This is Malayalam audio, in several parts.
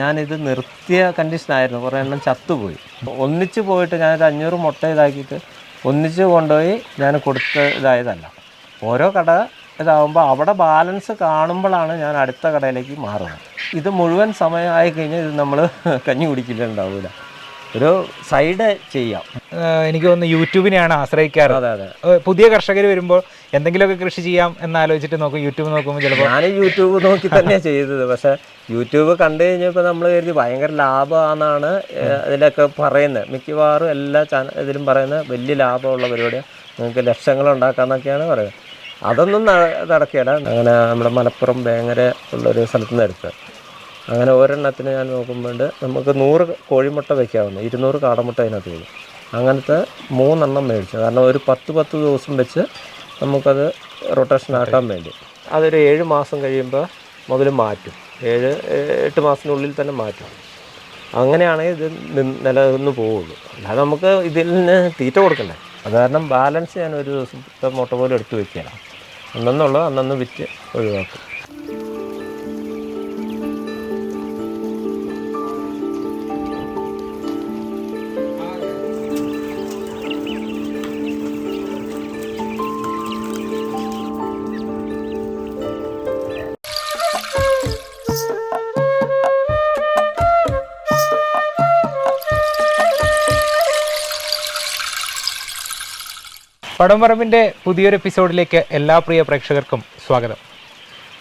ഞാനിത് നിർത്തിയ കണ്ടീഷനായിരുന്നു, കുറേ എണ്ണം ചത്തുപോയി. ഒന്നിച്ച് പോയിട്ട് ഞാനൊരു 500 മുട്ട ഇതാക്കിയിട്ട് ഒന്നിച്ച് കൊണ്ടുപോയി ഞാൻ കൊടുത്ത ഇതായതല്ല. ഓരോ കട ഇതാകുമ്പോൾ അവിടെ ബാലൻസ് കാണുമ്പോഴാണ് ഞാൻ അടുത്ത കടയിലേക്ക് മാറുന്നത്. ഇത് മുഴുവൻ സമയമായി കഴിഞ്ഞാൽ ഇത് നമ്മൾ കഞ്ഞി കുടിക്കില്ലുണ്ടാവില്ല, ഒരു സൈഡ് ചെയ്യാം. എനിക്ക് തോന്നുന്നു യൂട്യൂബിനെയാണ് ആശ്രയിക്കാറ്. അതെ അതെ, പുതിയ കർഷകർ വരുമ്പോൾ എന്തെങ്കിലുമൊക്കെ കൃഷി ചെയ്യാം എന്നാലോചിച്ചിട്ട് നോക്കും. യൂട്യൂബ് നോക്കുമ്പോൾ ചിലപ്പോൾ ഞാൻ യൂട്യൂബ് നോക്കി തന്നെയാണ് ചെയ്തത്. പക്ഷേ യൂട്യൂബ് കണ്ടു കഴിഞ്ഞപ്പോൾ നമ്മൾ കരുതി ഭയങ്കര ലാഭമാണെന്നാണ് ഇതിലൊക്കെ പറയുന്നത്. മിക്കവാറും എല്ലാ ഇതിലും പറയുന്നത് വലിയ ലാഭമുള്ള പരിപാടിയാണ്, നിങ്ങൾക്ക് ലക്ഷങ്ങളുണ്ടാക്കാമെന്നൊക്കെയാണ് പറയുന്നത്. അതൊന്നും നടക്കില്ല. അങ്ങനെ നമ്മുടെ മലപ്പുറം വേങ്ങര ഉള്ളൊരു സ്ഥലത്ത് നിന്ന് എടുക്കുക. അങ്ങനെ ഒരെണ്ണത്തിന് ഞാൻ നോക്കുമ്പോൾ നമുക്ക് 100 കോഴിമുട്ട വയ്ക്കാവുന്ന 200 കാടമുട്ട അതിനകത്ത് വരും. അങ്ങനത്തെ 3 എണ്ണം മേടിച്ചു. കാരണം ഒരു 10 ദിവസം വെച്ച് നമുക്കത് റൊട്ടേഷൻ ആക്കാൻ വേണ്ടി. അതൊരു 7 മാസം കഴിയുമ്പോൾ മുതൽ മാറ്റും. 7-8 മാസത്തിനുള്ളിൽ തന്നെ മാറ്റും. അങ്ങനെയാണെങ്കിൽ ഇത് നിലനിന്ന് പോവുള്ളൂ. അല്ലാതെ നമുക്ക് ഇതിൽ നിന്ന് തീറ്റ കൊടുക്കണ്ടേ. അത് കാരണം ബാലൻസ് ഞാൻ ഒരു ദിവസത്തെ മുട്ട പോലും എടുത്ത് വയ്ക്കണം. അന്നെന്നുള്ളത് അന്നന്ന് വിറ്റ് ഒഴിവാക്കും. പടംപറമ്പിൻ്റെ പുതിയൊരു എപ്പിസോഡിലേക്ക് എല്ലാ പ്രിയ പ്രേക്ഷകർക്കും സ്വാഗതം.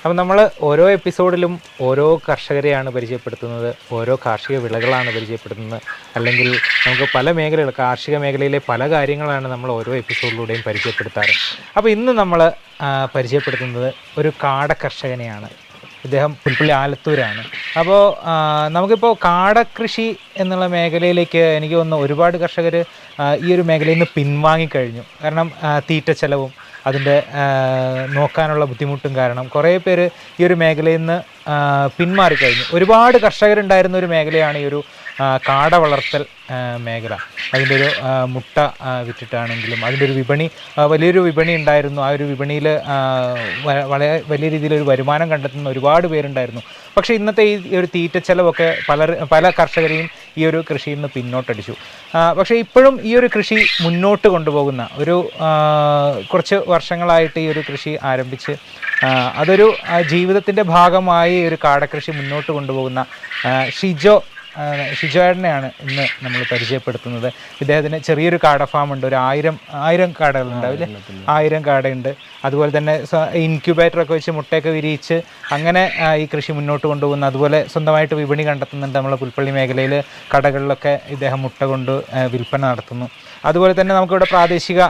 അപ്പം നമ്മൾ ഓരോ എപ്പിസോഡിലും ഓരോ കർഷകരെയാണ് പരിചയപ്പെടുത്തുന്നത്, ഓരോ കാർഷിക വിളകളാണ് പരിചയപ്പെടുത്തുന്നത്. അല്ലെങ്കിൽ നമുക്ക് പല മേഖലകൾ, കാർഷിക മേഖലയിലെ പല കാര്യങ്ങളാണ് നമ്മൾ ഓരോ എപ്പിസോഡിലൂടെയും പരിചയപ്പെടുത്താറ്. അപ്പോൾ ഇന്ന് നമ്മൾ പരിചയപ്പെടുത്തുന്നത് ഒരു കാട കർഷകനെയാണ്. ഇദ്ദേഹം പുൽപ്പള്ളി ആലത്തൂരാണ്. അപ്പോൾ നമുക്കിപ്പോൾ കാടകൃഷി എന്നുള്ള മേഖലയിലേക്ക് എനിക്ക് തോന്നുന്നു ഒരുപാട് കർഷകർ ഈ ഒരു മേഖലയിൽ നിന്ന് പിൻവാങ്ങിക്കഴിഞ്ഞു. കാരണം തീറ്റ ചെലവും അതിൻ്റെ നോക്കാനുള്ള ബുദ്ധിമുട്ടും കാരണം കുറേ പേര് ഈ ഒരു മേഖലയിൽ നിന്ന് പിന്മാറിക്കഴിഞ്ഞു. ഒരുപാട് കർഷകരുണ്ടായിരുന്ന ഒരു മേഖലയാണ് ഈ ഒരു കാട വളർത്തൽ മേഖല. അതിൻ്റെ ഒരു മുട്ട വിറ്റിട്ടാണെങ്കിലും അതിൻ്റെ ഒരു വിപണി, വലിയൊരു വിപണി ഉണ്ടായിരുന്നു. ആ ഒരു വിപണിയിൽ വളരെ വലിയ രീതിയിലൊരു വരുമാനം കണ്ടെത്തുന്ന ഒരുപാട് പേരുണ്ടായിരുന്നു. പക്ഷേ ഇന്നത്തെ ഈ ഒരു തീറ്റ ചെലവൊക്കെ പല കർഷകരെയും ഈ ഒരു കൃഷിയിൽ നിന്ന് പിന്നോട്ടടിച്ചു. പക്ഷേ ഇപ്പോഴും ഈ ഒരു കൃഷി മുന്നോട്ട് കൊണ്ടുപോകുന്ന ഒരു കുറച്ച് വർഷങ്ങളായിട്ട് ഈ ഒരു കൃഷി ആരംഭിച്ച് അതൊരു ജീവിതത്തിൻ്റെ ഭാഗമായി ഒരു കാടകൃഷി മുന്നോട്ട് കൊണ്ടുപോകുന്ന ഷിജോയേട്ടനെയാണ് ഇന്ന് നമ്മൾ പരിചയപ്പെടുത്തുന്നത്. ഇദ്ദേഹത്തിന് ചെറിയൊരു കാട ഫാമുണ്ട്. ഒരു 1000 കാടകളുണ്ടാവില്ലേ, 1000 കാടയുണ്ട്. അതുപോലെ തന്നെ ഇൻക്യുബേറ്ററൊക്കെ വെച്ച് മുട്ടയൊക്കെ വിരിയിച്ച് അങ്ങനെ ഈ കൃഷി മുന്നോട്ട് കൊണ്ടുപോകുന്നു. അതുപോലെ സ്വന്തമായിട്ട് വിപണി കണ്ടെത്തുന്നുണ്ട്. നമ്മൾ പുൽപ്പള്ളി മേഖലയിൽ കടകളിലൊക്കെ ഇദ്ദേഹം മുട്ട കൊണ്ട് വിൽപ്പന നടത്തുന്നു. അതുപോലെ തന്നെ നമുക്കിവിടെ പ്രാദേശിക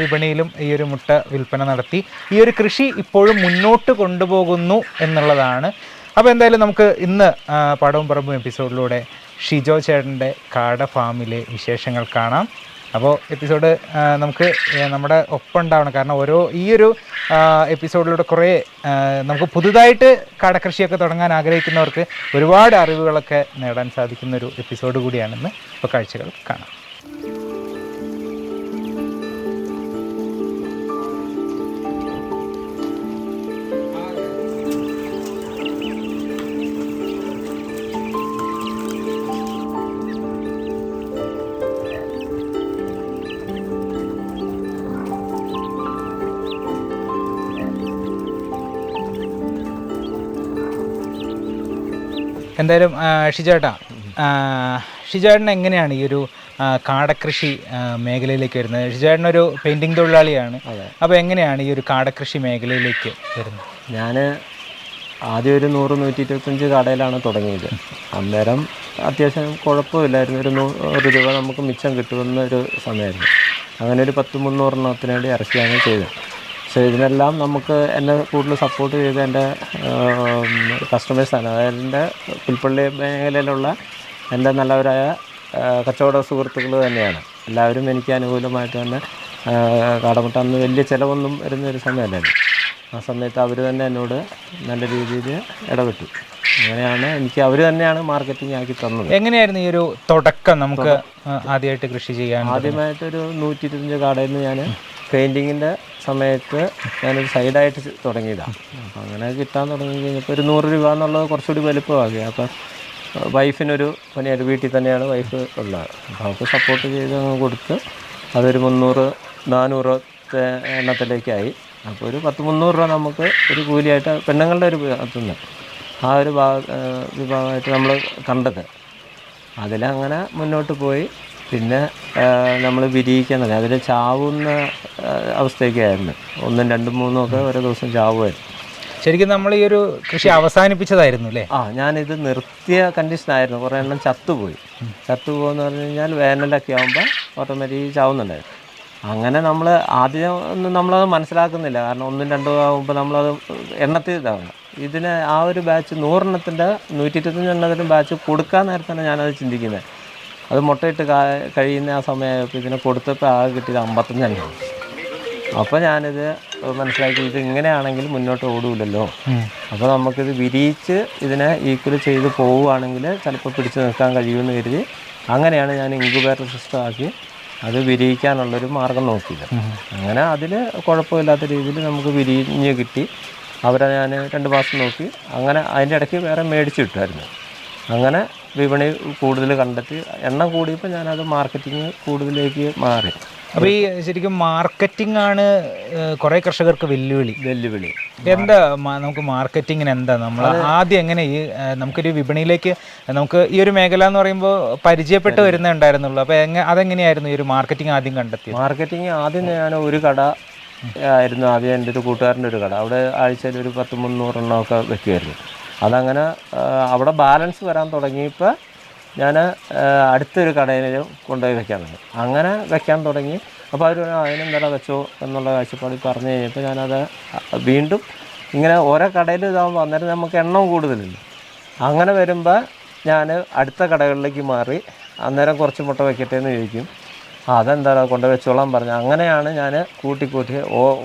വിപണിയിലും ഈ ഒരു മുട്ട വിൽപ്പന നടത്തി ഈ ഒരു കൃഷി ഇപ്പോഴും മുന്നോട്ട് കൊണ്ടുപോകുന്നു എന്നുള്ളതാണ്. അപ്പോൾ എന്തായാലും നമുക്ക് ഇന്ന് പടവും പറമ്പും എപ്പിസോഡിലൂടെ ഷിജോ ചേട്ടൻ്റെ കാട ഫാമിലെ വിശേഷങ്ങൾ കാണാം. അപ്പോൾ എപ്പിസോഡ് നമുക്ക് നമ്മുടെ ഒപ്പം ഉണ്ടാവണം. കാരണം ഈ ഒരു എപ്പിസോഡിലൂടെ കുറേ നമുക്ക് പുതുതായിട്ട് കാടകൃഷിയൊക്കെ തുടങ്ങാൻ ആഗ്രഹിക്കുന്നവർക്ക് ഒരുപാട് അറിവുകളൊക്കെ നേടാൻ സാധിക്കുന്നൊരു എപ്പിസോഡ് കൂടിയാണെന്ന് ഇപ്പോൾ കാഴ്ചകൾ കാണാം. എന്തായാലും ഷിജോയേട്ടൻ എങ്ങനെയാണ് ഈ ഒരു കാടകൃഷി മേഖലയിലേക്ക് വരുന്നത്? ഷിജോയേട്ടനൊരു പെയിൻറ്റിങ് തൊഴിലാളിയാണ്. അപ്പോൾ എങ്ങനെയാണ് ഈ ഒരു കാടകൃഷി മേഖലയിലേക്ക് വരുന്നത്? ഞാൻ ആദ്യം ഒരു 100-125 കടയിലാണ് തുടങ്ങിയത്. അന്നേരം അത്യാവശ്യം കുഴപ്പമില്ലായിരുന്നു. ഒരു 100 രൂപ നമുക്ക് മിച്ചം കിട്ടുമെന്നൊരു സമയമായിരുന്നു. അങ്ങനെ ഒരു 10-300 എണ്ണത്തിന് വേണ്ടി ഇറക്കിയാണ് ചെയ്തത്. പക്ഷേ ഇതിനെല്ലാം നമുക്ക് എന്നെ കൂടുതൽ സപ്പോർട്ട് ചെയ്ത എൻ്റെ കസ്റ്റമേഴ്സാണ്. അതായത് എൻ്റെ പുൽപ്പള്ളി മേഖലയിലുള്ള എൻ്റെ നല്ലവരായ കച്ചവട സുഹൃത്തുക്കൾ തന്നെയാണ്. എല്ലാവരും എനിക്ക് അനുകൂലമായിട്ട് തന്നെ കാടമുട്ട അന്ന് വലിയ ചിലവൊന്നും വരുന്നൊരു സമയമല്ലായിരുന്നു. ആ സമയത്ത് അവർ തന്നെ എന്നോട് നല്ല രീതിയിൽ ഇടപെട്ടു. അങ്ങനെയാണ് അവർ തന്നെയാണ് മാർക്കറ്റിംഗ് ആക്കി തന്നത്. എങ്ങനെയായിരുന്നു ഈ ഒരു തുടക്കം? നമുക്ക് ആദ്യമായിട്ട് കൃഷി ചെയ്യാൻ ആദ്യമായിട്ടൊരു 125 കടയിൽ നിന്ന് ഞാൻ പെയിൻറ്റിങ്ങിൻ്റെ സമയത്ത് ഞാനൊരു സൈഡായിട്ട് തുടങ്ങിയതാണ്. അപ്പോൾ അങ്ങനെ കിട്ടാൻ തുടങ്ങി കഴിഞ്ഞപ്പോൾ ഒരു 100 രൂപ എന്നുള്ളത് കുറച്ചുകൂടി വലുപ്പമാക്കി. അപ്പോൾ വൈഫിനൊരു പണിയായിട്ട് വീട്ടിൽ തന്നെയാണ് വൈഫ് ഉള്ളത്. അപ്പോൾ അവർക്ക് സപ്പോർട്ട് ചെയ്ത് അങ്ങ് കൊടുത്ത് അതൊരു 300-400 എണ്ണത്തിലേക്കായി. അപ്പോൾ ഒരു 10-300 രൂപ നമുക്ക് ഒരു കൂലിയായിട്ട് പെണ്ണുങ്ങളുടെ ഒരു ഭാഗത്തുനിന്ന് ആ ഒരു വിഭാഗമായിട്ട് നമ്മൾ കണ്ടത്. അതിലങ്ങനെ മുന്നോട്ട് പോയി. പിന്നെ നമ്മൾ വിരിയിക്കാൻ തുടങ്ങി. അതിൽ ചാവുന്ന അവസ്ഥയൊക്കെയായിരുന്നു. 1, 2, 3 ഒക്കെ ഓരോ ദിവസം ചാവുമായിരുന്നു. ശരിക്കും നമ്മൾ ഈ ഒരു കൃഷി അവസാനിപ്പിച്ചതായിരുന്നു അല്ലേ? ഞാനിത് നിർത്തിയ കണ്ടീഷനായിരുന്നു. കുറേ എണ്ണം ചത്തുപോയി. ചത്തുപോകുമെന്ന് പറഞ്ഞു കഴിഞ്ഞാൽ വേനലൊക്കെ ആകുമ്പോൾ ഓട്ടോമാറ്റിക് ചാവുന്നുണ്ടായിരുന്നു. അങ്ങനെ നമ്മൾ ആദ്യം ഒന്നും നമ്മളത് മനസ്സിലാക്കുന്നില്ല. കാരണം 1, 2 ആകുമ്പോൾ നമ്മളത് എണ്ണത്തിൽ ഇതാവണം. ഇതിന് ആ ഒരു ബാച്ച് 100 125 എണ്ണത്തിൻ്റെ ബാച്ച് കൊടുക്കാൻ നേരത്താണ് ഞാനത് ചിന്തിക്കുന്നത്. അത് മുട്ടയിട്ട് കഴിയുന്ന ആ സമയമായപ്പോൾ ഇതിനെ കൊടുത്തപ്പോൾ ആകെ കിട്ടിയത് 55 എണ്ണം. അപ്പോൾ ഞാനിത് മനസ്സിലാക്കി, ഇത് ഇങ്ങനെയാണെങ്കിൽ മുന്നോട്ട് ഓടില്ലല്ലോ. അപ്പോൾ നമുക്കിത് വിരിയിച്ച് ഇതിനെ ഈക്വൽ ചെയ്ത് പോവുകയാണെങ്കിൽ ചിലപ്പോൾ പിടിച്ചു നിൽക്കാൻ കഴിയുമെന്ന് കരുതി അങ്ങനെയാണ് ഞാൻ ഇൻക്യുബേറ്റർ സിസ്റ്റം ആക്കി അത് വിരിയിക്കാനുള്ളൊരു മാർഗം നോക്കിയത്. അങ്ങനെ അതിൽ കുഴപ്പമില്ലാത്ത രീതിയിൽ നമുക്ക് വിരിഞ്ഞ് കിട്ടി. അവരെ ഞാൻ 2 മാസം നോക്കി. അങ്ങനെ അതിൻ്റെ ഇടയ്ക്ക് വേറെ മേടിച്ച് കിട്ടുമായിരുന്നു. അങ്ങനെ വിപണി കൂടുതൽ കണ്ടെത്തി. എണ്ണം കൂടിയപ്പോൾ ഞാനത് മാർക്കറ്റിങ് കൂടുതലേക്ക് മാറി. അപ്പോൾ ഈ ശരിക്കും മാർക്കറ്റിംഗ് ആണ് കുറേ കർഷകർക്ക് വെല്ലുവിളി. എന്താ നമുക്ക് മാർക്കറ്റിങ്ങിന് എന്താ നമ്മൾ ആദ്യം എങ്ങനെ ഈ നമുക്കൊരു വിപണിയിലേക്ക് നമുക്ക് ഈ ഒരു മേഖല എന്ന് പറയുമ്പോൾ പരിചയപ്പെട്ട് വരുന്നേ ഉണ്ടായിരുന്നുള്ളൂ. അപ്പോൾ അതെങ്ങനെയായിരുന്നു ഈ ഒരു മാർക്കറ്റിംഗ് ആദ്യം കണ്ടെത്തിയത്? മാർക്കറ്റിംഗ് ആദ്യം ഞാൻ ഒരു കട ആയിരുന്നു ആദ്യം. എൻ്റെ ഒരു കൂട്ടുകാരൻ്റെ ഒരു കട. അവിടെ ആഴ്ചയിൽ ഒരു 10-300 എണ്ണമൊക്കെ വെക്കുമായിരുന്നു. അതങ്ങനെ അവിടെ ബാലൻസ് വരാൻ തുടങ്ങിയപ്പോൾ ഞാൻ അടുത്തൊരു കടയിൽ കൊണ്ടുപോയി വെക്കാൻ തുടങ്ങി. അങ്ങനെ വെക്കാൻ തുടങ്ങി. അപ്പോൾ അവർ അതിനെന്താ വെച്ചോ എന്നുള്ള കാഴ്ചപ്പാടിൽ പറഞ്ഞു കഴിഞ്ഞപ്പോൾ ഞാനത് വീണ്ടും ഇങ്ങനെ ഓരോ കടയിൽ ഇതാകുമ്പോൾ അന്നേരം നമുക്ക് എണ്ണം കൂടുതലുണ്ട്. അങ്ങനെ വരുമ്പോൾ ഞാൻ അടുത്ത കടകളിലേക്ക് മാറി. അന്നേരം കുറച്ച് മുട്ട വയ്ക്കട്ടെ എന്ന് ചോദിക്കും. അതെന്താ കൊണ്ടുപോയി വെച്ചോളാൻ പറഞ്ഞു. അങ്ങനെയാണ് ഞാൻ കൂട്ടി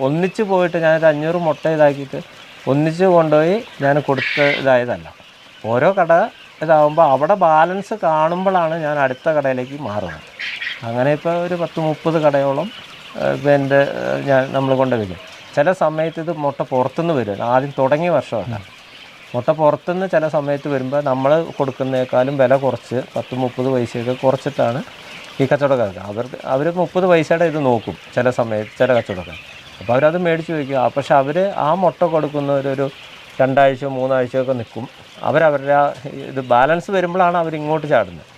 ഒന്നിച്ച് പോയിട്ട് ഞാനൊരു 500 മുട്ട ഇതാക്കിയിട്ട് ഒന്നിച്ച് കൊണ്ടുപോയി ഞാൻ കൊടുത്ത ഇതായതല്ല. ഓരോ കട ഇതാകുമ്പോൾ അവിടെ ബാലൻസ് കാണുമ്പോഴാണ് ഞാൻ അടുത്ത കടയിലേക്ക് മാറുന്നത്. അങ്ങനെ ഇപ്പോൾ ഒരു 10-30 കടയോളം എൻ്റെ നമ്മൾ കൊണ്ടുവയ്ക്കും. ചില സമയത്ത് ഇത് മുട്ട പുറത്തുനിന്ന് വരും. ആദ്യം തുടങ്ങിയ വർഷമല്ല, മുട്ട പുറത്തുനിന്ന് ചില സമയത്ത് വരുമ്പോൾ നമ്മൾ കൊടുക്കുന്നതിനേക്കാളും വില കുറച്ച് 10-30 പൈസയൊക്കെ കുറച്ചിട്ടാണ് ഈ കച്ചവടക്കാർക്ക്. അവർ 30 പൈസയുടെ ഇത് നോക്കും ചില സമയത്ത് ചില കച്ചവടക്കാർ. അപ്പോൾ അവരത് മേടിച്ച് വയ്ക്കുക. പക്ഷെ അവർ ആ മുട്ട കൊടുക്കുന്നവരൊരു 2 ആഴ്ചയോ 3 ആഴ്ചയൊക്കെ നിൽക്കും. അവരവരുടെ ഇത് ബാലൻസ് വരുമ്പോഴാണ് അവരിങ്ങോട്ട് ചാടുന്നത്.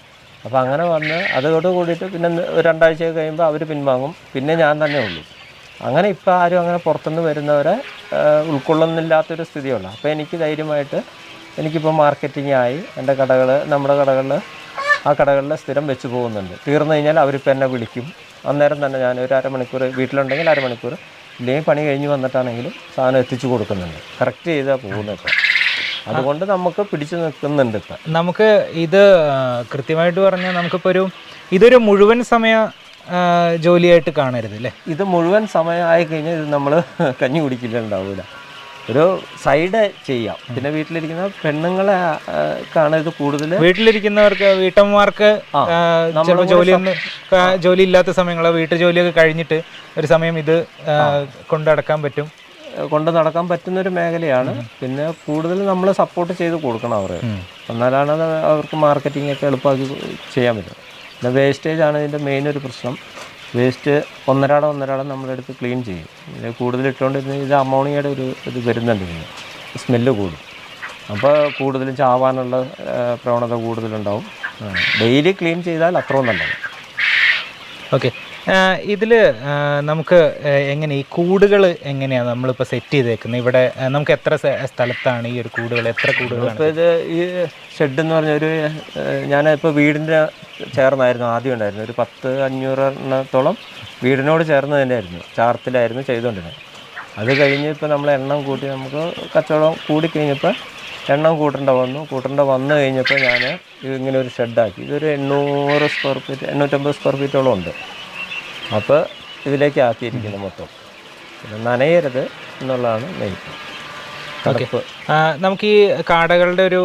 അപ്പോൾ അങ്ങനെ വന്ന് അതോട് കൂടിയിട്ട് പിന്നെ 2 ആഴ്ചയൊക്കെ കഴിയുമ്പോൾ അവർ പിൻവാങ്ങും. പിന്നെ ഞാൻ തന്നെ ഉള്ളൂ. അങ്ങനെ ഇപ്പോൾ ആരും അങ്ങനെ പുറത്തുനിന്ന് വരുന്നവരെ ഉൾക്കൊള്ളുന്നില്ലാത്തൊരു സ്ഥിതിയുള്ളൂ. അപ്പോൾ എനിക്ക് ധൈര്യമായിട്ട് എനിക്കിപ്പോൾ മാർക്കറ്റിംഗ് ആയി. എൻ്റെ കടകൾ നമ്മുടെ കടകളിൽ ആ കടകളിൽ സ്ഥിരം വെച്ച് പോകുന്നുണ്ട്. തീർന്നു കഴിഞ്ഞാൽ അവരിപ്പോൾ എന്നെ വിളിക്കും. അന്നേരം തന്നെ ഞാൻ ഒരു അരമണിക്കൂർ വീട്ടിലുണ്ടെങ്കിൽ അരമണിക്കൂർ, ഇല്ലെങ്കിൽ പണി കഴിഞ്ഞ് വന്നിട്ടാണെങ്കിലും സാധനം എത്തിച്ചു കൊടുക്കുന്നുണ്ട്. കറക്റ്റ് ചെയ്താൽ പോകുന്നത്. ഇപ്പം അതുകൊണ്ട് നമുക്ക് പിടിച്ചു നിൽക്കുന്നുണ്ട്. ഇപ്പം നമുക്ക് ഇത് കൃത്യമായിട്ട് പറഞ്ഞാൽ നമുക്കിപ്പോൾ ഇതൊരു മുഴുവൻ സമയ ജോലിയായിട്ട് കാണരുത് അല്ലേ? ഇത് മുഴുവൻ സമയമായി കഴിഞ്ഞാൽ ഇത് നമ്മൾ കഞ്ഞി കുടിക്കില്ലുണ്ടാവില്ല. ഒരു സൈഡ് ചെയ്യാം. പിന്നെ വീട്ടിലിരിക്കുന്ന പെണ്ണുങ്ങളെ കാണാൻ ഇത് കൂടുതൽ. വീട്ടിലിരിക്കുന്നവർക്ക് വീട്ടമ്മമാർക്ക് ജോലി ഇല്ലാത്ത സമയങ്ങളോ വീട്ടു ജോലിയൊക്കെ കഴിഞ്ഞിട്ട് ഒരു സമയം ഇത് കൊണ്ട് നടക്കാൻ പറ്റുന്നൊരു മേഖലയാണ്. പിന്നെ കൂടുതൽ നമ്മൾ സപ്പോർട്ട് ചെയ്ത് കൊടുക്കണം അവർ. എന്നാലാണ് അത് അവർക്ക് മാർക്കറ്റിംഗ് ഒക്കെ എളുപ്പമാക്കി ചെയ്യാൻ പറ്റും. പിന്നെ വേസ്റ്റേജ് ആണ് ഇതിൻ്റെ മെയിൻ ഒരു പ്രശ്നം. വേസ്റ്റ് ഒന്നരാടം നമ്മളെടുത്ത് ക്ലീൻ ചെയ്യും. കൂടുതൽ ഇട്ടുകൊണ്ടിരുന്ന ഇത് അമോണിയയുടെ ഒരു ഇത് വരുന്നുണ്ട്. ഇതിന് സ്മെല്ല് കൂടും. അപ്പോൾ കൂടുതലും ചാവാനുള്ള പ്രവണത കൂടുതലുണ്ടാവും. ഡെയിലി ക്ലീൻ ചെയ്താൽ അത്രയും നല്ലത്. ഓക്കെ, ഇതിൽ നമുക്ക് എങ്ങനെ ഈ കൂടുകൾ എങ്ങനെയാണ് നമ്മളിപ്പോൾ സെറ്റ് ചെയ്തേക്കുന്നത്? ഇവിടെ നമുക്ക് എത്ര സ്ഥലത്താണ് ഈ ഒരു കൂടുകൾ? എത്ര കൂടുകളാണ്? ഇപ്പോൾ ഇത് ഈ ഷെഡ് എന്ന് പറഞ്ഞൊരു ഞാനിപ്പോൾ വീടിൻ്റെ ചേർന്നായിരുന്നു ആദ്യം ഉണ്ടായിരുന്നു. ഒരു 10-500 എണ്ണത്തോളം വീടിനോട് ചേർന്ന് തന്നെയായിരുന്നു. ചാർത്തിലായിരുന്നു ചെയ്തുകൊണ്ടിരുന്നത്. അത് കഴിഞ്ഞ് ഇപ്പോൾ നമ്മൾ എണ്ണം കൂട്ടി നമുക്ക് കച്ചവടം കൂടിക്കഴിഞ്ഞപ്പോൾ എണ്ണം കൂട്ടേണ്ട വന്നു കഴിഞ്ഞപ്പോൾ ഞാൻ ഇങ്ങനെ ഒരു ഷെഡാക്കി. ഇതൊരു 800 സ്ക്വയർ ഫീറ്റ് 850 സ്ക്വയർ ഫീറ്റോളം ഉണ്ട്. അപ്പോൾ ഇതിലേക്ക് ആക്കിയിരിക്കുന്നത് മൊത്തം. പിന്നെ നനയരുത് എന്നുള്ളതാണ് മെയിൻ. നമുക്ക് ഈ കാടകളുടെ ഒരു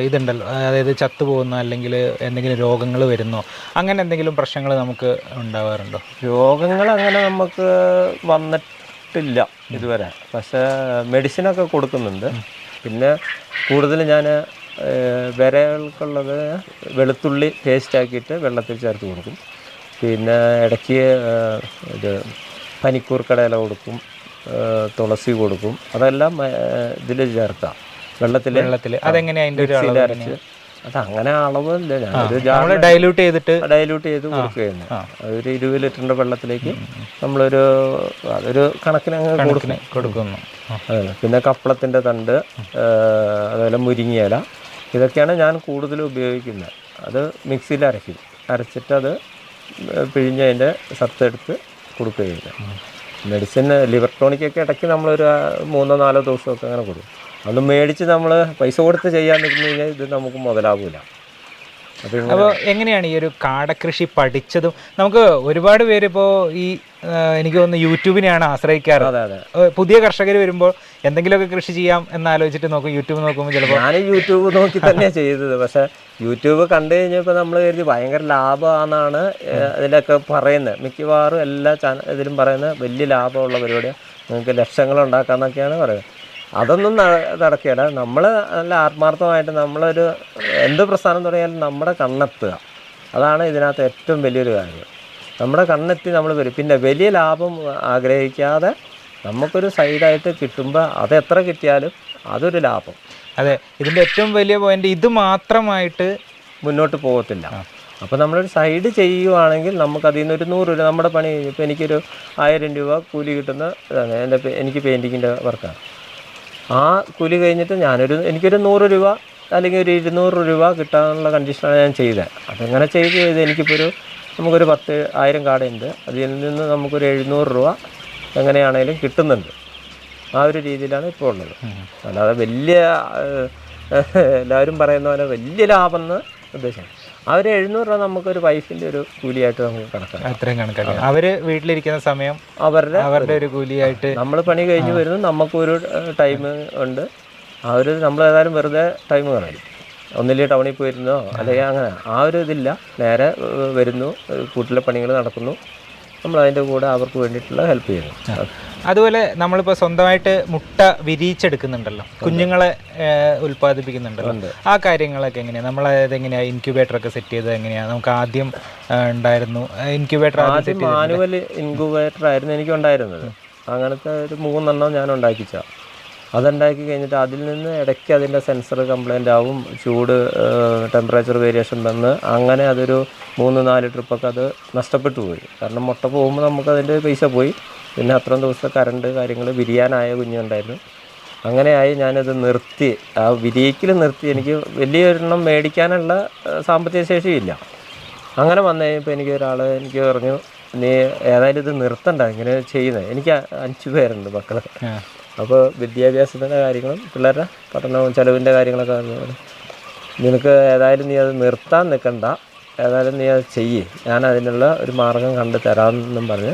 ഇതുണ്ടല്ലോ, അതായത് ചത്തുപോകുന്ന അല്ലെങ്കിൽ എന്തെങ്കിലും രോഗങ്ങൾ വരുന്നോ അങ്ങനെ എന്തെങ്കിലും പ്രശ്നങ്ങൾ നമുക്ക് ഉണ്ടാവാറുണ്ടോ? രോഗങ്ങൾ അങ്ങനെ നമുക്ക് വന്നിട്ടില്ല ഇതുവരെ. പക്ഷേ മെഡിസിനൊക്കെ കൊടുക്കുന്നുണ്ട്. പിന്നെ കൂടുതൽ ഞാൻ വിരകൾക്കുള്ളത് വെളുത്തുള്ളി പേസ്റ്റ് ആക്കിയിട്ട് വെള്ളത്തിൽ ചേർത്ത് കൊടുക്കും. പിന്നെ ഇടയ്ക്ക് ഇത് പനിക്കൂർക്കടയില കൊടുക്കും, തുളസി കൊടുക്കും. അതെല്ലാം ഇതിൽ ചേർക്കാം, വെള്ളത്തിൽ അരച്ച്. അതങ്ങനെ അളവില്ല, ഞാനൊരു ഡൈല്യൂട്ട് ചെയ്ത് കൊടുക്കുകയാണ്. അതൊരു 20 ലിറ്ററിൻ്റെ വെള്ളത്തിലേക്ക് അതൊരു കണക്കിന് അങ്ങ് കൊടുക്കുന്നു. അതെ. പിന്നെ കപ്പളത്തിൻ്റെ തണ്ട്, അതുപോലെ മുരിങ്ങയില, ഇതൊക്കെയാണ് ഞാൻ കൂടുതലും ഉപയോഗിക്കുന്നത്. അത് മിക്സിയിൽ അരച്ചിട്ട് അത് പിഴിഞ്ഞതിൻ്റെ സത്തെടുത്ത് കൊടുക്കുകയില്ല. മെഡിസിൻ ലിവർ ടോണിക്കൊക്കെ ഇടയ്ക്ക് നമ്മളൊരു 3-4 ദിവസമൊക്കെ അങ്ങനെ കൊടുക്കും. അത് മേടിച്ച് നമ്മൾ പൈസ കൊടുത്ത് ചെയ്യാൻ നിൽക്കുന്നു കഴിഞ്ഞാൽ ഇത് നമുക്ക് മുതലാവില്ല. അപ്പോൾ എങ്ങനെയാണ് ഈ ഒരു കാടക്കൃഷി പഠിച്ചതും? നമുക്ക് ഒരുപാട് പേര് ഇപ്പോൾ എനിക്ക് തോന്നുന്നു യൂട്യൂബിനെയാണ് ആശ്രയിക്കാറ്. പുതിയ കർഷകർ വരുമ്പോൾ എന്തെങ്കിലുമൊക്കെ കൃഷി ചെയ്യാം എന്നാലോചിച്ചിട്ട് നോക്കും, യൂട്യൂബ് നോക്കുമ്പോൾ ചിലപ്പോൾ ഞാൻ യൂട്യൂബ് നോക്കി തന്നെയാണ് ചെയ്തത്. പക്ഷേ യൂട്യൂബ് കണ്ടു കഴിഞ്ഞപ്പോൾ നമ്മൾ കരുതി ഭയങ്കര ലാഭമാണെന്നാണ് ഇതിലൊക്കെ പറയുന്നത്. മിക്കവാറും എല്ലാ ഇതിലും പറയുന്നത് വലിയ ലാഭമുള്ള പരിപാടിയാണ്, നിങ്ങൾക്ക് ലക്ഷങ്ങളുണ്ടാക്കാമെന്നൊക്കെയാണ് പറയുന്നത്. അതൊന്നും നടക്കില്ല. നമ്മൾ നല്ല ആത്മാർത്ഥമായിട്ട് നമ്മളൊരു എന്ത് പ്രസ്ഥാനം തുടങ്ങിയാലും നമ്മുടെ കണ്ണെത്തുക, അതാണ് ഇതിനകത്ത് ഏറ്റവും വലിയൊരു കാര്യം. നമ്മുടെ കണ്ണെത്തി നമ്മൾ വരും. പിന്നെ വലിയ ലാഭം ആഗ്രഹിക്കാതെ നമുക്കൊരു സൈഡായിട്ട് കിട്ടുമ്പോൾ അത് എത്ര കിട്ടിയാലും അതൊരു ലാഭം. അതെ, ഇതിൻ്റെ ഏറ്റവും വലിയ പോയിന്റ് ഇത് മാത്രമായിട്ട് മുന്നോട്ട് പോകത്തില്ല. അപ്പോൾ നമ്മളൊരു സൈഡ് ചെയ്യുവാണെങ്കിൽ നമുക്ക് അതിൽ നിന്നൊരു 100 രൂപ നമ്മുടെ പണി കഴിഞ്ഞപ്പോൾ എനിക്കൊരു 1000 രൂപ കൂലി കിട്ടുന്ന ഇതാണ്. എനിക്ക് പെയിൻറ്റിങ്ങിൻ്റെ വർക്കാണ്. ആ കൂലി കഴിഞ്ഞിട്ട് എനിക്കൊരു 100 രൂപ അല്ലെങ്കിൽ ഒരു 200 രൂപ കിട്ടാനുള്ള കണ്ടീഷനാണ് ഞാൻ ചെയ്തത്. അതെങ്ങനെ ചെയ്ത് നമുക്കൊരു 10,000 കാടയുണ്ട്, അതിൽ നിന്ന് നമുക്കൊരു 700 രൂപ എങ്ങനെയാണേലും കിട്ടുന്നുണ്ട്. ആ ഒരു രീതിയിലാണ് ഇപ്പോൾ ഉള്ളത്. അല്ലാതെ വലിയ എല്ലാവരും പറയുന്ന പോലെ വലിയ ലാഭം എന്ന് ഉദ്ദേശം ആ ഒരു 700 രൂപ നമുക്കൊരു വൈഫിൻ്റെ ഒരു കൂലിയായിട്ട് നമുക്ക് കണക്കാക്കാം. അത്രയും കണക്കാക്കാം. അവർ വീട്ടിലിരിക്കുന്ന സമയം അവരുടെ ഒരു കൂലിയായിട്ട് നമ്മൾ പണി കഴിഞ്ഞ് വരുന്നു. നമുക്കൊരു ടൈം ഉണ്ട്. നമ്മൾ ഏതായാലും വെറുതെ ടൈം കളയും. ഒന്നില്ലേ ടൗണിൽ പോയിരുന്നോ അല്ലെങ്കിൽ അങ്ങനെ ആ ഒരു ഇതില്ല. നേരെ വരുന്നു, വീട്ടിലെ പണികൾ നടക്കുന്നു, നമ്മൾ അതിൻ്റെ കൂടെ അവർക്ക് വേണ്ടിയിട്ടുള്ള ഹെൽപ്പ് ചെയ്യുന്നു. അതുപോലെ നമ്മളിപ്പോൾ സ്വന്തമായിട്ട് മുട്ട വിരിയിച്ചെടുക്കുന്നുണ്ടല്ലോ, കുഞ്ഞുങ്ങളെ ഉൽപ്പാദിപ്പിക്കുന്നുണ്ടല്ലോ, ആ കാര്യങ്ങളൊക്കെ എങ്ങനെയാണ്? നമ്മളതെങ്ങനെയാണ് ഇൻക്യുബേറ്ററൊക്കെ സെറ്റ് ചെയ്തത് എങ്ങനെയാണ്? നമുക്ക് ആദ്യം ഉണ്ടായിരുന്നു ഇൻക്യുബേറ്റർ, ആദ്യം മാനുവൽ ഇൻക്യുബേറ്റർ ആയിരുന്നു എനിക്കുണ്ടായിരുന്നത്. അങ്ങനത്തെ ഒരു 3 എണ്ണം ഞാൻ ഉണ്ടാക്കിച്ച. അതുണ്ടാക്കി കഴിഞ്ഞിട്ട് അതിൽ നിന്ന് ഇടയ്ക്ക് അതിൻ്റെ സെൻസർ കംപ്ലൈൻ്റ് ആവും, ചൂട് ടെമ്പറേച്ചർ വേരിയേഷൻ വന്ന് അങ്ങനെ അതൊരു 3-4 ട്രിപ്പൊക്കെ അത് നഷ്ടപ്പെട്ടു പോയി. കാരണം മുട്ട പോകുമ്പോൾ നമുക്കതിൻ്റെ പൈസ പോയി. പിന്നെ അത്രയും ദിവസത്തെ കറണ്ട് കാര്യങ്ങൾ, വിരിയാനായ കുഞ്ഞുണ്ടായിരുന്നു. അങ്ങനെയായി ഞാനത് നിർത്തി. ആ വിരിയിക്കൽ നിർത്തി. എനിക്ക് വലിയൊരെണ്ണം മേടിക്കാനുള്ള സാമ്പത്തിക ശേഷിയില്ല. അങ്ങനെ വന്നു കഴിഞ്ഞപ്പോൾ എനിക്ക് പറഞ്ഞു, നീ ഏതായാലും ഇത് നിർത്തണ്ട, ഇങ്ങനെ ചെയ്യുന്നത്. എനിക്ക് 5 പേരുണ്ട് മക്കൾ. അപ്പോൾ വിദ്യാഭ്യാസത്തിൻ്റെ കാര്യങ്ങളും പിള്ളേരുടെ പഠനവും ചിലവിൻ്റെ കാര്യങ്ങളൊക്കെ നിനക്ക് ഏതായാലും നീ അത് നിർത്താൻ നിൽക്കണ്ട, ഏതായാലും നീ അത് ചെയ്യ്, ഞാൻ അതിനുള്ള ഒരു മാർഗം കണ്ടു തരാമെന്നും പറഞ്ഞ്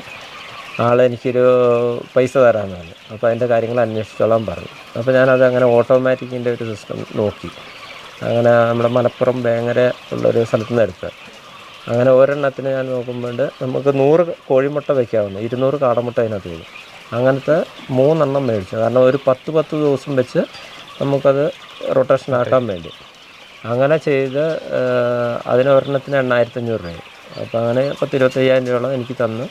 എനിക്കൊരു പൈസ തരാമെന്ന് പറഞ്ഞു. അപ്പോൾ അതിൻ്റെ കാര്യങ്ങൾ അന്വേഷിച്ചോളാൻ പറഞ്ഞു. അപ്പോൾ ഞാനത് അങ്ങനെ ഓട്ടോമാറ്റിക്കിൻ്റെ ഒരു സിസ്റ്റം നോക്കി. അങ്ങനെ നമ്മുടെ മലപ്പുറം വേങ്ങര ഉള്ളൊരു സ്ഥലത്തു നിന്ന് എടുത്ത് അങ്ങനെ ഒരെണ്ണത്തിന് ഞാൻ നോക്കുമ്പോൾ നമുക്ക് 100 കോഴിമുട്ട വയ്ക്കാവുന്ന 200 കാടമുട്ട അതിനകത്ത് വരും. അങ്ങനത്തെ 3 എണ്ണം മേടിച്ചു. കാരണം ഒരു 10 ദിവസം വെച്ച് നമുക്കത് റൊട്ടേഷൻ ആക്കാൻ വേണ്ടി അങ്ങനെ ചെയ്ത് അതിനൊരെണ്ണത്തിന് 8,500 രൂപയായി. അപ്പോൾ അങ്ങനെ 25,000 രൂപയോളം എനിക്ക് തന്ന്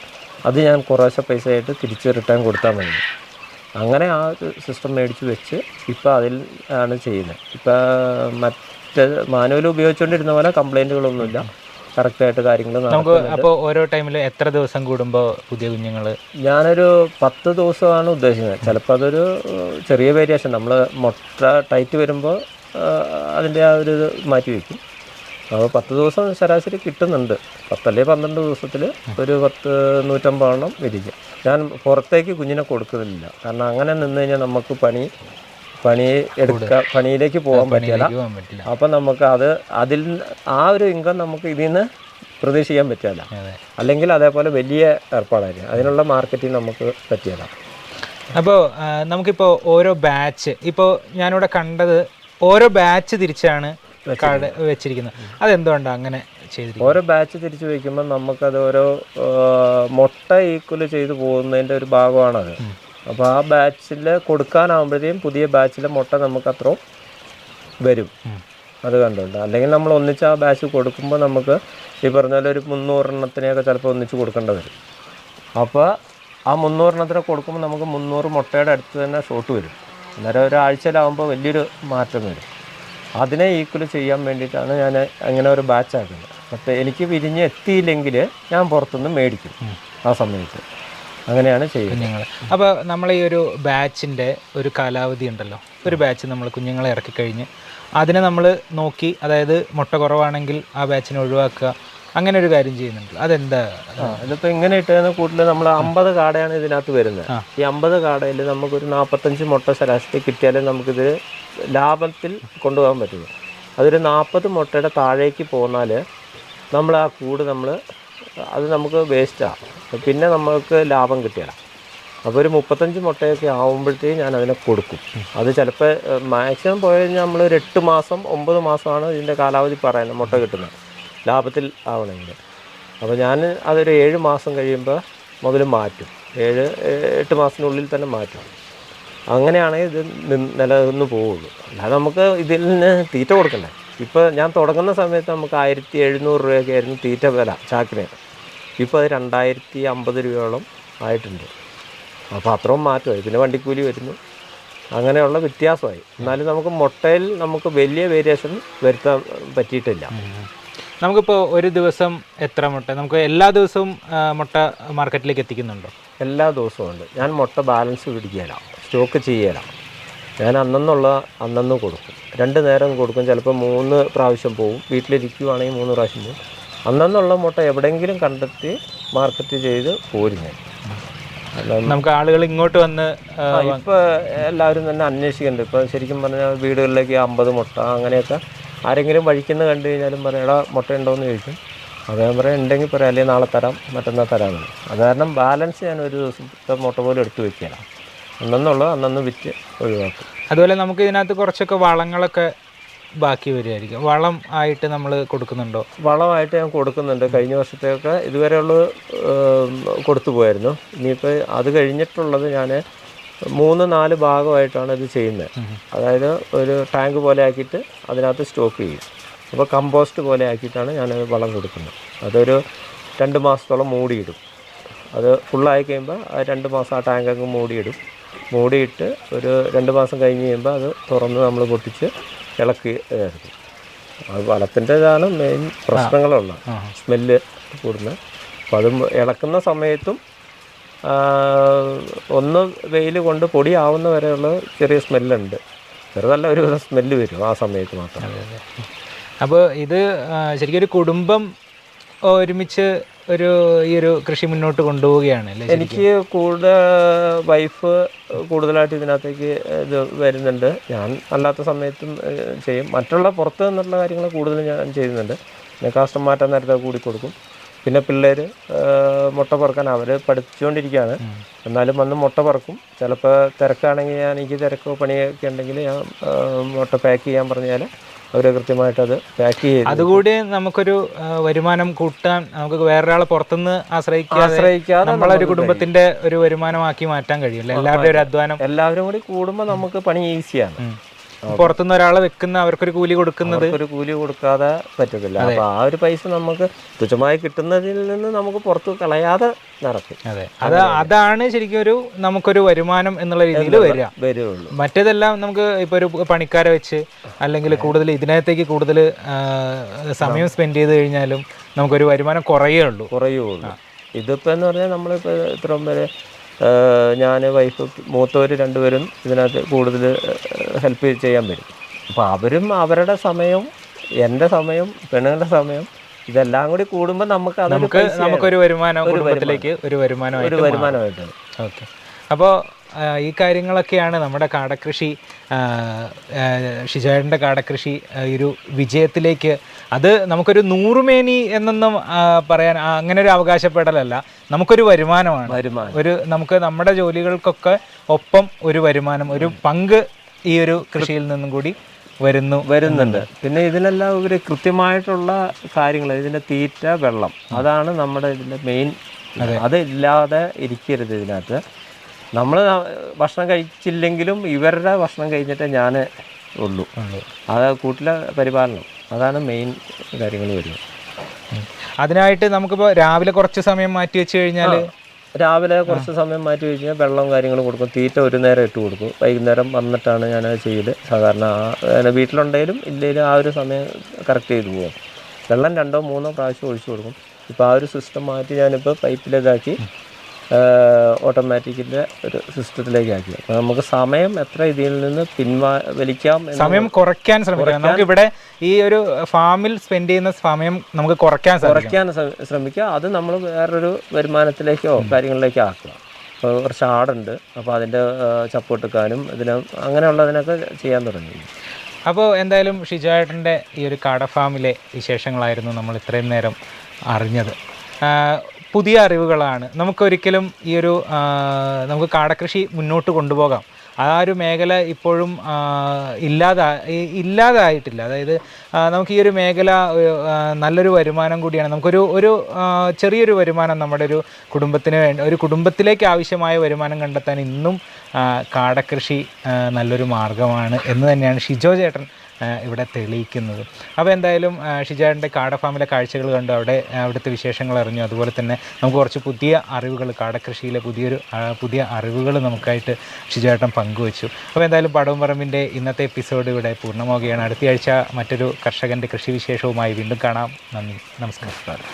അത് ഞാൻ കുറേശ്ശെ പൈസയായിട്ട് തിരിച്ച് റിട്ടേൺ കൊടുത്താൽ മതി. അങ്ങനെ ആ ഒരു സിസ്റ്റം മേടിച്ച് വെച്ച് ഇപ്പോൾ അതിൽ ആണ് ചെയ്യുന്നത്. ഇപ്പോൾ മറ്റ് മാനുവൽ ഉപയോഗിച്ചുകൊണ്ടിരുന്ന പോലെ കംപ്ലൈൻറ്റുകളൊന്നുമില്ല, കറക്റ്റായിട്ട് കാര്യങ്ങൾ നടക്കുന്നുണ്ട്. അപ്പോൾ ഓരോ ടൈമിൽ എത്ര ദിവസം കൂടുമ്പോൾ പുതിയ കുഞ്ഞുങ്ങൾ? ഞാനൊരു 10 ദിവസമാണ് ഉദ്ദേശിക്കുന്നത്. ചിലപ്പോൾ അതൊരു ചെറിയ വേരിയേഷൻ, നമ്മൾ മുട്ട ടൈറ്റ് വരുമ്പോൾ അതിൻ്റെ ആ ഒരു ഇത് മാറ്റി വയ്ക്കും. അപ്പോൾ 10 ദിവസം ശരാശരി കിട്ടുന്നുണ്ട്. 10 അല്ലെങ്കിൽ 12 ദിവസത്തിൽ ഒരു 150 എണ്ണം വിരിക്കും. ഞാൻ പുറത്തേക്ക് കുഞ്ഞിനെ കൊടുക്കുന്നില്ല. കാരണം അങ്ങനെ നിന്ന് കഴിഞ്ഞാൽ നമുക്ക് പണിയിലേക്ക് പോകാൻ പറ്റില്ല. അപ്പം നമുക്ക് അതിൽ ആ ഒരു ഇൻകം നമുക്ക് ഇതിൽ നിന്ന് പ്രതീക്ഷിക്കാൻ പറ്റില്ല. അല്ലെങ്കിൽ അതേപോലെ വലിയ ഏർപ്പാടായിരിക്കും, അതിനുള്ള മാർക്കറ്റിംഗ് നമുക്ക് പറ്റില്ല. അപ്പോൾ നമുക്കിപ്പോൾ ഓരോ ബാച്ച്, ഇപ്പോൾ ഞാനിവിടെ കണ്ടത് ഓരോ ബാച്ച് തിരിച്ചാണ് വെച്ചിരിക്കുന്നത്. അതെന്തുകൊണ്ടാണ് അങ്ങനെ ചെയ്തിരിക്കുന്നത്? ഓരോ ബാച്ച് തിരിച്ച് വയ്ക്കുമ്പോൾ നമുക്കത് ഓരോ മുട്ട ഈക്വൽ ചെയ്ത് പോകുന്നതിൻ്റെ ഒരു ഭാഗമാണത്. അപ്പോൾ ആ ബാച്ചിൽ കൊടുക്കാനാകുമ്പോഴത്തേക്കും പുതിയ ബാച്ചിലെ മുട്ട നമുക്ക് അത്രയും വരും. അത് കണ്ടുണ്ട്. അല്ലെങ്കിൽ നമ്മൾ ഒന്നിച്ച് ആ ബാച്ച് കൊടുക്കുമ്പോൾ നമുക്ക് ഈ പറഞ്ഞ പോലെ ഒരു 300 എണ്ണത്തിനെയൊക്കെ ചിലപ്പോൾ ഒന്നിച്ച് കൊടുക്കേണ്ടി വരും. അപ്പോൾ ആ 300 എണ്ണത്തിനെ കൊടുക്കുമ്പോൾ നമുക്ക് 300 മുട്ടയുടെ അടുത്ത് തന്നെ ഷോട്ട് വരും. അന്നേരം ഒരാഴ്ചയിലാകുമ്പോൾ വലിയൊരു മാറ്റം വരും. അതിനെ ഈക്വൽ ചെയ്യാൻ വേണ്ടിയിട്ടാണ് ഞാൻ അങ്ങനെ ഒരു ബാച്ച് ആക്കുന്നത്. അപ്പോൾ എനിക്ക് വിരിഞ്ഞ് എത്തിയില്ലെങ്കിൽ ഞാൻ പുറത്തുനിന്ന് മേടിക്കും ആ സമയത്ത്. അങ്ങനെയാണ് ചെയ്യുന്നത്. കുഞ്ഞുങ്ങൾ അപ്പോൾ നമ്മൾ ഈ ഒരു ബാച്ചിൻ്റെ ഒരു കാലാവധി ഉണ്ടല്ലോ. ഒരു ബാച്ച് നമ്മൾ കുഞ്ഞുങ്ങളെ ഇറക്കിക്കഴിഞ്ഞ് അതിനെ നമ്മൾ നോക്കി, അതായത് മുട്ട കുറവാണെങ്കിൽ ആ ബാച്ചിനെ ഒഴിവാക്കുക, അങ്ങനെ ഒരു കാര്യം ചെയ്യുന്നുണ്ട്. അതെന്താ? ഇതിപ്പോൾ ഇങ്ങനെ ഇട്ടതിന് കൂടുതൽ നമ്മൾ 50 കാടയാണ് ഇതിനകത്ത് വരുന്നത്. ഈ 50 കാടയിൽ നമുക്കൊരു 45 മുട്ട ശരാശരി കിട്ടിയാലേ നമുക്കിത് ലാഭത്തിൽ കൊണ്ടുപോകാൻ പറ്റുള്ളൂ. അതൊരു 40 മുട്ടയുടെ താഴേക്ക് പോന്നാൽ നമ്മൾ ആ കൂട് അത് നമുക്ക് വേസ്റ്റാണ്. പിന്നെ നമുക്ക് ലാഭം കിട്ടിയാൽ അപ്പോൾ ഒരു 35 മുട്ടയൊക്കെ ആകുമ്പോഴത്തേക്ക് ഞാൻ അതിനെ കൊടുക്കും. അത് ചിലപ്പോൾ മാക്സിമം പോയി കഴിഞ്ഞാൽ നമ്മളൊരു 8 മാസം 9 മാസമാണ് ഇതിൻ്റെ കാലാവധി പറയുന്നത് മുട്ട കിട്ടുന്നത് ലാഭത്തിൽ ആവണമെങ്കിൽ. അപ്പോൾ ഞാൻ അതൊരു 7 മാസം കഴിയുമ്പോൾ മുതൽ മാറ്റും. 7-8 മാസത്തിനുള്ളിൽ തന്നെ മാറ്റും. അങ്ങനെയാണെങ്കിൽ ഇത് നിലനിന്ന് പോവുള്ളൂ. അല്ലാതെ നമുക്ക് ഇതിൽ നിന്ന് തീറ്റ കൊടുക്കണ്ടേ. ഇപ്പോൾ ഞാൻ തുടങ്ങുന്ന സമയത്ത് നമുക്ക് 1700 രൂപയൊക്കെ ആയിരുന്നു തീറ്റ വില ചാക്കിന്. ഇപ്പോൾ അത് 2050 രൂപയോളം ആയിട്ടുണ്ട്. അപ്പോൾ അത്രയും മാറ്റമായി. പിന്നെ വണ്ടിക്കൂലി വരുന്നു, അങ്ങനെയുള്ള വ്യത്യാസമായി. എന്നാലും നമുക്ക് മുട്ടയിൽ നമുക്ക് വലിയ വേരിയേഷൻ വരുത്താൻ പറ്റിയിട്ടില്ല. നമുക്കിപ്പോൾ ഒരു ദിവസം എത്ര മുട്ട നമുക്ക് എല്ലാ ദിവസവും മുട്ട മാർക്കറ്റിലേക്ക് എത്തിക്കുന്നുണ്ടോ? എല്ലാ ദിവസവും ഉണ്ട്. ഞാൻ മുട്ട ബാലൻസ് പിടിക്കുകയില്ല, സ്റ്റോക്ക് ചെയ്യുകയില്ല. ഞാൻ അന്നന്ന് കൊടുക്കും. 2 നേരം കൊടുക്കും. ചിലപ്പോൾ 3 പ്രാവശ്യം പോവും. വീട്ടിലിരിക്കുവാണെങ്കിൽ 3 പ്രാവശ്യം പോവും. അന്നുള്ള മുട്ട എവിടെയെങ്കിലും കണ്ടെത്തി മാർക്കറ്റ് ചെയ്ത് പോരും ഞാൻ. നമുക്ക് ആളുകൾ ഇങ്ങോട്ട് വന്ന് ഇപ്പോൾ എല്ലാവരും തന്നെ അന്വേഷിക്കുന്നുണ്ട്. ഇപ്പോൾ ശരിക്കും പറഞ്ഞാൽ വീടുകളിലേക്ക് 50 മുട്ട അങ്ങനെയൊക്കെ ആരെങ്കിലും വഴിക്കുന്ന കണ്ടു കഴിഞ്ഞാലും പറയാം, എടാ മുട്ട ഉണ്ടോയെന്ന് ചോദിക്കും. അത് ഞാൻ പറയാം ഉണ്ടെങ്കിൽ പറയാം, അല്ലെങ്കിൽ നാളെ തരാം, മറ്റന്നാൾ തരാമെന്ന്. അത് കാരണം ബാലൻസ് ഞാൻ ഒരു ദിവസത്തെ മുട്ട പോലും എടുത്ത് വയ്ക്കുകയാണ്. അന്നന്ന് വിറ്റ് ഒഴിവാക്കും. അതുപോലെ നമുക്ക് ഇതിനകത്ത് കുറച്ചൊക്കെ വളങ്ങളൊക്കെ ബാക്കി വരുമായിരിക്കും. വളം ആയിട്ട് നമ്മൾ കൊടുക്കുന്നുണ്ടോ? വളമായിട്ട് ഞാൻ കൊടുക്കുന്നുണ്ട്. കഴിഞ്ഞ വർഷത്തെയൊക്കെ ഇതുവരെയുള്ളത് കൊടുത്തു പോയായിരുന്നു. ഇനിയിപ്പോൾ അത് കഴിഞ്ഞിട്ടുള്ളത് ഞാൻ 3-4 ഭാഗമായിട്ടാണ് ഇത് ചെയ്യുന്നത്. അതായത് ഒരു ടാങ്ക് പോലെ ആക്കിയിട്ട് അതിനകത്ത് സ്റ്റോക്ക് ചെയ്യും. അപ്പോൾ കമ്പോസ്റ്റ് പോലെ ആക്കിയിട്ടാണ് ഞാൻ വളം കൊടുക്കുന്നത്. അതൊരു 2 മാസത്തോളം മൂടിയിടും. അത് ഫുള്ളായി കഴിയുമ്പോൾ ആ 2 മാസം ആ ടാങ്കങ്ങ് മൂടിയിട്ട് ഒരു 2 മാസം കഴിഞ്ഞ് കഴിയുമ്പോൾ അത് തുറന്ന് നമ്മൾ പൊട്ടിച്ച് ഇളക്കി എടുക്കും. അത് വളത്തിൻ്റെതാണ് മെയിൻ പ്രശ്നങ്ങളുള്ള സ്മെല്ല് കൂടുന്നത്. അപ്പോൾ അത് ഇളക്കുന്ന സമയത്തും ഒന്ന് വെയിൽ കൊണ്ട് പൊടിയാവുന്ന വരെയുള്ള ചെറിയ സ്മെല്ലുണ്ട്. ചെറുതല്ല, ഒരു സ്മെല്ല് വരും ആ സമയത്ത് മാത്രം. അപ്പോൾ ഇത് ശരിക്കും ഒരു കുടുംബം ഒരുമിച്ച് ഈ ഒരു കൃഷി മുന്നോട്ട് കൊണ്ടുപോവുകയാണ് അല്ലേ? എനിക്ക് വൈഫ് കൂടുതലായിട്ട് ഇതിനകത്തേക്ക് ഇത് വരുന്നുണ്ട്. ഞാൻ അല്ലാത്ത സമയത്തും ചെയ്യും. മറ്റുള്ള പുറത്ത് നിന്നുള്ള കാര്യങ്ങൾ കൂടുതൽ ഞാൻ ചെയ്യുന്നുണ്ട്. പിന്നെ കാഷ്ടം മാറ്റാൻ നേരത്തെ കൂടി കൊടുക്കും. പിന്നെ പിള്ളേർ മുട്ട പറക്കാൻ അവർ പഠിച്ചുകൊണ്ടിരിക്കുകയാണ്. എന്നാലും വന്ന് മുട്ട പറക്കും. ചിലപ്പോൾ തിരക്കാണെങ്കിൽ എനിക്ക് തിരക്കോ പണിയൊക്കെ ഉണ്ടെങ്കിൽ ഞാൻ മുട്ട പാക്ക് ചെയ്യാൻ പറഞ്ഞാൽ അവർ കൃത്യമായിട്ടത് പാക്ക് ചെയ്ത്. അതുകൂടി നമുക്കൊരു വരുമാനം കൂട്ടാൻ, നമുക്ക് വേറൊരാളെ പുറത്തുനിന്ന് ആശ്രയിക്കാതെ നമ്മളൊരു കുടുംബത്തിന്റെ ഒരു വരുമാനമാക്കി മാറ്റാൻ കഴിയും. എല്ലാവരുടെയും ഒരു അധ്വാനം എല്ലാവരും കൂടി കൂടുമ്പോൾ നമുക്ക് പണി ഈസിയാണ്. പുറത്തുനിന്ന് ഒരാളെ വെക്കുന്ന അവർക്കൊരു കൂലി കൊടുക്കാതെ പറ്റത്തില്ല. അപ്പോൾ ആ ഒരു പൈസ നമുക്ക് തുച്ഛമായി കിട്ടുന്നതിൽ നിന്ന് നമുക്ക് പുറത്ത് കളയാതെ നടക്കും. അതാണ് ശരിക്കും നമുക്കൊരു വരുമാനം എന്നുള്ള രീതിയിൽ വരുള്ളൂ. മറ്റേതെല്ലാം നമുക്ക് ഇപ്പോൾ ഒരു പണിക്കാരെ വെച്ച് അല്ലെങ്കിൽ കൂടുതൽ ഇതിനകത്തേക്ക് കൂടുതൽ സമയം സ്പെൻഡ് ചെയ്ത് കഴിഞ്ഞാലും നമുക്കൊരു വരുമാനം കുറയുള്ളൂ. ഇതിപ്പോൾ എന്ന് പറഞ്ഞാൽ നമ്മളിപ്പോൾ ഇത്രയും വരെ ഞാൻ വൈഫ് മൂത്തവർ 2 പേരും ഇതിനകത്ത് കൂടുതൽ ഹെൽപ്പ് ചെയ്യാൻ വരും. അപ്പോൾ അവരും അവരുടെ സമയവും എൻ്റെ സമയം പെണ്ണുങ്ങളുടെ സമയം ഇതെല്ലാം കൂടി കൂടുമ്പോൾ നമുക്കൊരു വരുമാനം കുടുംബത്തിലേക്ക് ഒരു വരുമാനമായിട്ട്. ഓക്കെ. അപ്പോൾ ഈ കാര്യങ്ങളൊക്കെയാണ് നമ്മുടെ കാടക്കൃഷി, ഷിജോയുടെ കാടക്കൃഷി ഒരു വിജയത്തിലേക്ക്. അത് നമുക്കൊരു 100 മേനി എന്നൊന്നും പറയാൻ അങ്ങനെ ഒരു അവകാശപ്പെടലല്ല. നമുക്കൊരു വരുമാനമാണ്. നമുക്ക് നമ്മുടെ ജോലികൾക്കൊക്കെ ഒപ്പം ഒരു വരുമാനം, ഒരു പങ്ക് ഈ ഒരു കൃഷിയിൽ നിന്നും കൂടി വരുന്നുണ്ട്. പിന്നെ ഇതിനെല്ലാം ഒരു കൃത്യമായിട്ടുള്ള കാര്യങ്ങൾ, ഇതിൻ്റെ തീറ്റ, വെള്ളം, അതാണ് നമ്മുടെ ഇതിൻ്റെ മെയിൻ. അത് ഇല്ലാതെ ഇരിക്കരുത്. ഇതിനകത്ത് നമ്മൾ ഭക്ഷണം കഴിച്ചില്ലെങ്കിലും ഇവരുടെ ഭക്ഷണം കഴിഞ്ഞിട്ട് ഞാൻ ഉള്ളൂ. അത് കൂട്ടിലെ പരിപാലനം, അതാണ് മെയിൻ കാര്യങ്ങൾ വരുന്നത്. അതിനായിട്ട് നമുക്കിപ്പോൾ രാവിലെ കുറച്ച് സമയം മാറ്റി വെച്ച് കഴിഞ്ഞാൽ, രാവിലെ കുറച്ച് സമയം മാറ്റി വെച്ച് കഴിഞ്ഞാൽ വെള്ളവും കാര്യങ്ങളും കൊടുക്കും. തീറ്റ ഒരു നേരം ഇട്ട് കൊടുക്കും. വൈകുന്നേരം വന്നിട്ടാണ് ഞാനത് ചെയ്ത് സാധാരണ വീട്ടിലുണ്ടെങ്കിലും ഇല്ലെങ്കിലും ആ ഒരു സമയം കറക്റ്റ് ചെയ്ത് പോകും. വെള്ളം 2 or 3 പ്രാവശ്യം ഒഴിച്ചു കൊടുക്കും. ഇപ്പോൾ ആ ഒരു സിസ്റ്റം മാറ്റി ഞാനിപ്പോൾ പൈപ്പിലേതാക്കി ഓട്ടോമാറ്റിക്കിൻ്റെ ഒരു സിസ്റ്റത്തിലേക്ക് ആക്കി. അപ്പോൾ നമുക്ക് സമയം എത്ര ഇതിൽ നിന്ന് വലിക്കാം, സമയം കുറയ്ക്കാൻ ശ്രമിക്കാം. നമുക്ക് ഇവിടെ ഈ ഒരു ഫാമിൽ സ്പെൻഡ് ചെയ്യുന്ന സമയം നമുക്ക് കുറയ്ക്കാൻ ശ്രമിക്കുക. അത് നമ്മൾ വേറൊരു വരുമാനത്തിലേക്കോ കാര്യങ്ങളിലേക്കോ ആക്കുക. ഇപ്പോൾ കുറച്ച് ആടുണ്ട്, അപ്പോൾ അതിൻ്റെ ചപ്പൊട്ടുക്കാനും അങ്ങനെയുള്ളതിനൊക്കെ ചെയ്യാൻ തുടങ്ങി. അപ്പോൾ എന്തായാലും ഷിജുവേട്ടൻ്റെ ഈ ഒരു കാട ഫാമിലെ വിശേഷങ്ങളായിരുന്നു നമ്മൾ ഇത്രയും നേരം അറിഞ്ഞത്. പുതിയ അറിവുകളാണ്. നമുക്കൊരിക്കലും ഈ ഒരു നമുക്ക് കാടക്കൃഷി മുന്നോട്ട് കൊണ്ടുപോകാം. ആ ഒരു മേഖല ഇപ്പോഴും ഇല്ലാതായിട്ടില്ല. അതായത് നമുക്ക് ഈ ഒരു മേഖല നല്ലൊരു വരുമാനം കൂടിയാണ്. നമുക്കൊരു ചെറിയൊരു വരുമാനം നമ്മുടെ ഒരു കുടുംബത്തിന് ഒരു കുടുംബത്തിലേക്ക് ആവശ്യമായ വരുമാനം കണ്ടെത്താൻ ഇന്നും കാടക്കൃഷി നല്ലൊരു മാർഗമാണ് എന്ന് തന്നെയാണ് ഷിജോ ചേട്ടൻ ഇവിടെ തെളിയിക്കുന്നത്. അപ്പോൾ എന്തായാലും ഷിജോയുടെ കാട ഫാമിലെ കാഴ്ചകൾ കണ്ടു, അവിടുത്തെ വിശേഷങ്ങൾ അറിഞ്ഞു. അതുപോലെ തന്നെ നമുക്ക് കുറച്ച് പുതിയ അറിവുകൾ, കാടക്കൃഷിയിലെ പുതിയ അറിവുകൾ നമുക്കായിട്ട് ഷിജോയേട്ടൻ പങ്കുവച്ചു. അപ്പോൾ എന്തായാലും പടവും പറമ്പിൻ്റെ ഇന്നത്തെ എപ്പിസോഡ് ഇവിടെ പൂർണ്ണമാവുകയാണ്. അടുത്ത ആഴ്ച മറ്റൊരു കർഷകൻ്റെ കൃഷി വിശേഷവുമായി വീണ്ടും കാണാം. നന്ദി, നമസ്കാരം.